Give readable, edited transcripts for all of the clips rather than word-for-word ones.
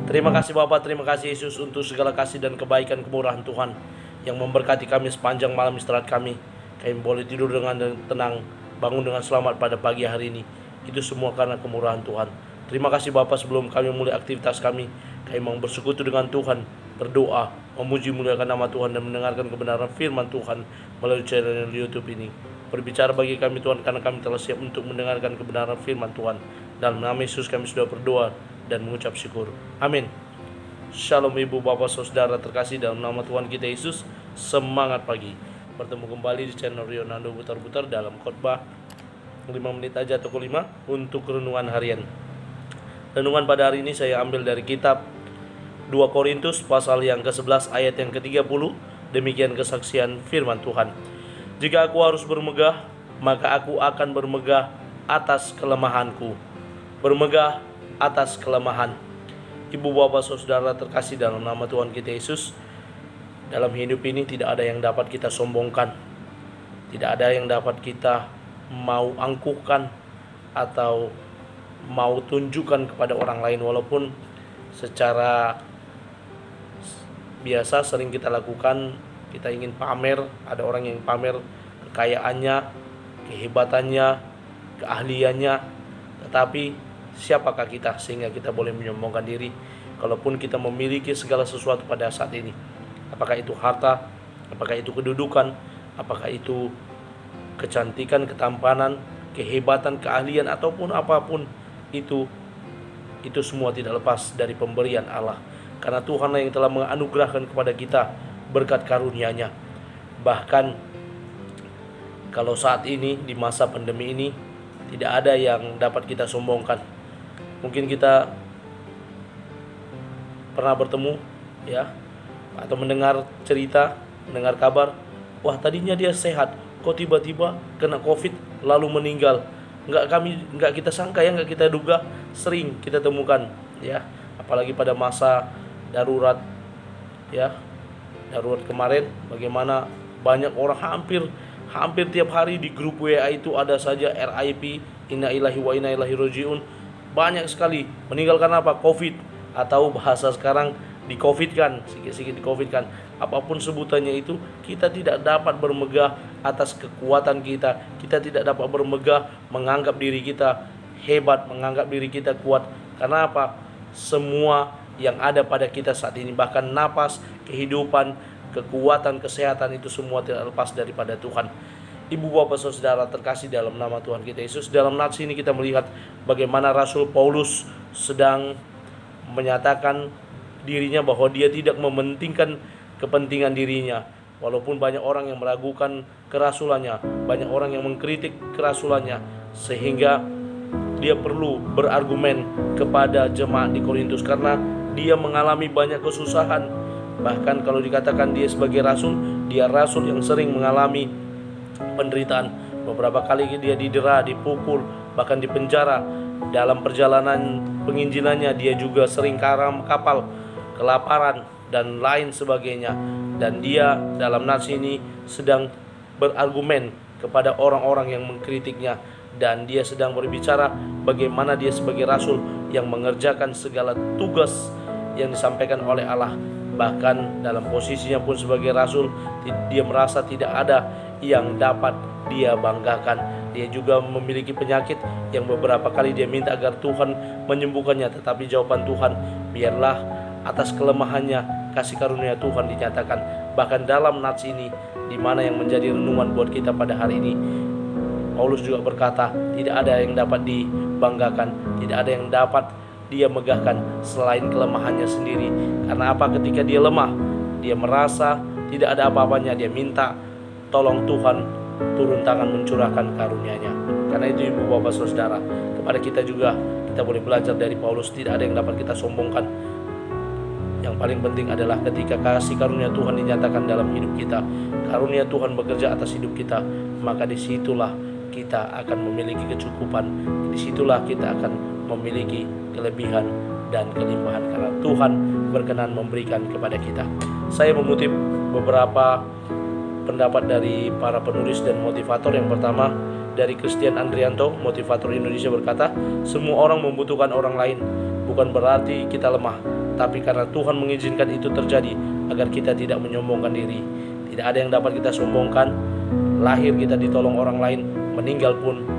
Terima kasih Bapak, terima kasih Yesus untuk segala kasih dan kebaikan kemurahan Tuhan yang memberkati kami sepanjang malam istirahat kami. Kami boleh tidur dengan tenang, bangun dengan selamat pada pagi hari ini. Itu semua karena kemurahan Tuhan. Terima kasih Bapak, sebelum kami mulai aktivitas kami mau bersekutu dengan Tuhan, berdoa, memuji muliakan nama Tuhan dan mendengarkan kebenaran firman Tuhan melalui channel YouTube ini. Berbicara bagi kami Tuhan, karena kami telah siap untuk mendengarkan kebenaran firman Tuhan. Dalam nama Yesus kami sudah berdoa dan mengucap syukur. Amin. Shalom ibu bapak saudara terkasih dalam nama Tuhan kita Yesus. Semangat pagi. Bertemu kembali di channel Rionando Putar-Putar dalam khotbah 5 menit aja atau 5 untuk renungan harian. Renungan pada hari ini saya ambil dari kitab 2 Korintus pasal yang ke-11 ayat yang ke-30. Demikian kesaksian firman Tuhan. Jika aku harus bermegah, maka aku akan bermegah atas kelemahanku. Bermegah atas kelemahan. Ibu bapak saudara terkasih dalam nama Tuhan kita Yesus, dalam hidup ini tidak ada yang dapat kita sombongkan, tidak ada yang dapat kita mau angkuhkan atau mau tunjukkan kepada orang lain. Walaupun secara biasa sering kita lakukan, kita ingin pamer, ada orang yang pamer kekayaannya, kehebatannya, keahliannya, tetapi siapakah kita sehingga kita boleh menyombongkan diri? Kalaupun kita memiliki segala sesuatu pada saat ini, apakah itu harta, apakah itu kedudukan, apakah itu kecantikan, ketampanan, kehebatan, keahlian, ataupun apapun itu semua tidak lepas dari pemberian Allah. Karena Tuhanlah yang telah menganugerahkan kepada kita berkat karunia-Nya. Bahkan kalau saat ini di masa pandemi ini tidak ada yang dapat kita sombongkan. Mungkin kita pernah bertemu ya, atau mendengar cerita, mendengar kabar, wah tadinya dia sehat, kok tiba-tiba kena COVID lalu meninggal. Enggak kita sangka ya, enggak kita duga, sering kita temukan ya, apalagi pada masa darurat ya. Darurat kemarin bagaimana banyak orang hampir tiap hari di grup WA itu ada saja RIP, inna ilahi wa inna ilahi rojiun. Banyak sekali meninggal karena apa? COVID, atau bahasa sekarang di COVID kan, sikit-sikit di COVID kan. Apapun sebutannya itu, kita tidak dapat bermegah atas kekuatan kita. Kita tidak dapat bermegah menganggap diri kita hebat, menganggap diri kita kuat. Karena apa? Semua yang ada pada kita saat ini, bahkan napas, kehidupan, kekuatan, kesehatan, itu semua tidak lepas daripada Tuhan. Ibu bapak saudara terkasih dalam nama Tuhan kita Yesus, dalam nats ini kita melihat bagaimana Rasul Paulus sedang menyatakan dirinya bahwa dia tidak mementingkan kepentingan dirinya. Walaupun banyak orang yang meragukan kerasulannya, banyak orang yang mengkritik kerasulannya, sehingga dia perlu berargumen kepada jemaat di Korintus karena dia mengalami banyak kesusahan. Bahkan kalau dikatakan dia sebagai rasul, dia rasul yang sering mengalami penderitaan. Beberapa kali dia didera, dipukul, bahkan dipenjara. Dalam perjalanan penginjilannya dia juga sering karam kapal, kelaparan dan lain sebagainya. Dan dia dalam nats ini sedang berargumen kepada orang-orang yang mengkritiknya, dan dia sedang berbicara bagaimana dia sebagai rasul yang mengerjakan segala tugas yang disampaikan oleh Allah. Bahkan dalam posisinya pun sebagai rasul, dia merasa tidak ada yang dapat dia banggakan. Dia juga memiliki penyakit yang beberapa kali dia minta agar Tuhan menyembuhkannya, tetapi jawaban Tuhan, biarlah atas kelemahannya kasih karunia Tuhan dinyatakan. Bahkan dalam nats ini, di mana yang menjadi renungan buat kita pada hari ini, Paulus juga berkata, tidak ada yang dapat dibanggakan, tidak ada yang dapat dia megahkan selain kelemahannya sendiri. Karena apa? Ketika dia lemah, dia merasa tidak ada apa-apanya, dia minta tolong Tuhan turun tangan mencurahkan karunia-Nya. Karena itu ibu bapak saudara, kepada kita juga kita boleh belajar dari Paulus. Tidak ada yang dapat kita sombongkan. Yang paling penting adalah ketika kasih karunia Tuhan dinyatakan dalam hidup kita, karunia Tuhan bekerja atas hidup kita, maka disitulah kita akan memiliki kecukupan. Disitulah kita akan memiliki kelebihan dan kelimpahan, karena Tuhan berkenan memberikan kepada kita. Saya mengutip beberapa pendapat dari para penulis dan motivator. Yang pertama dari Christian Andrianto, motivator Indonesia, berkata, semua orang membutuhkan orang lain. Bukan berarti kita lemah, tetapi karena Tuhan mengizinkan itu terjadi agar kita tidak menyombongkan diri. Tidak ada yang dapat kita sombongkan. Lahir kita ditolong orang lain,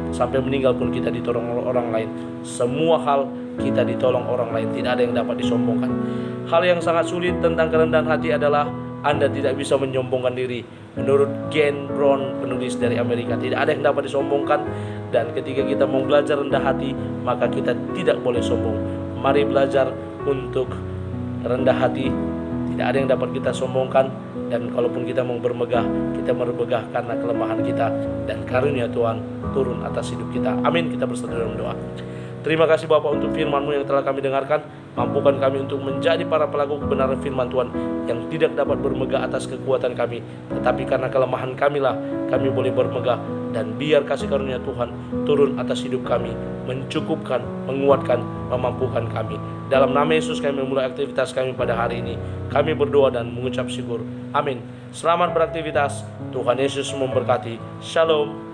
sampai meninggal pun kita ditolong orang lain. Semua hal kita ditolong orang lain, tidak ada yang dapat disombongkan. Hal yang sangat sulit tentang kerendahan hati adalah Anda tidak bisa menyombongkan diri. Menurut Ken Brown, penulis dari Amerika, tidak ada yang dapat disombongkan. Dan ketika kita mau belajar rendah hati, maka kita tidak boleh sombong. Mari belajar untuk rendah hati. Tidak ada yang dapat kita sombongkan. Dan kalaupun kita mau bermegah, kita bermegah karena kelemahan kita, dan karunia Tuhan turun atas hidup kita. Amin. Kita bersatu dalam doa. Terima kasih Bapak untuk firman-Mu yang telah kami dengarkan. Mampukan kami untuk menjadi para pelaku kebenaran firman Tuhan yang tidak dapat bermegah atas kekuatan kami, tetapi karena kelemahan kamilah kami boleh bermegah. Dan biar kasih karunia Tuhan turun atas hidup kami, mencukupkan, menguatkan, memampukan kami. Dalam nama Yesus kami memulai aktivitas kami pada hari ini. Kami berdoa dan mengucap syukur. Amin. Selamat beraktivitas. Tuhan Yesus memberkati. Shalom.